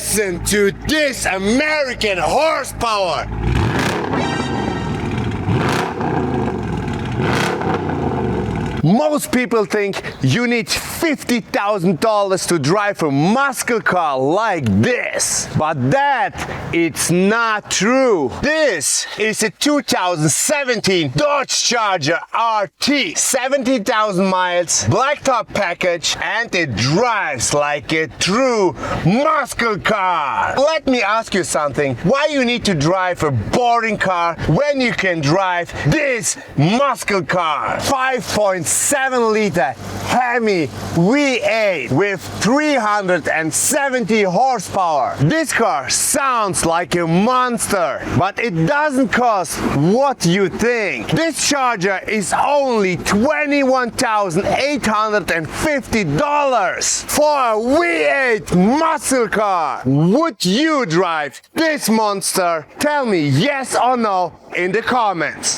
Listen to this American horsepower. Most people think you need $50,000 to drive a muscle car like this, but it's not true. This is a 2017 Dodge Charger RT, 70,000 miles, Blacktop Package, and it drives like a true muscle car. Let me ask you something. Why you need to drive a boring car when you can drive this muscle car? 5.7-liter Hemi V8 with 370 horsepower. This car sounds like a monster, but it doesn't cost what you think. This Charger is only $21,850 for a V8 muscle car. Would you drive this monster? Tell me yes or no in the comments.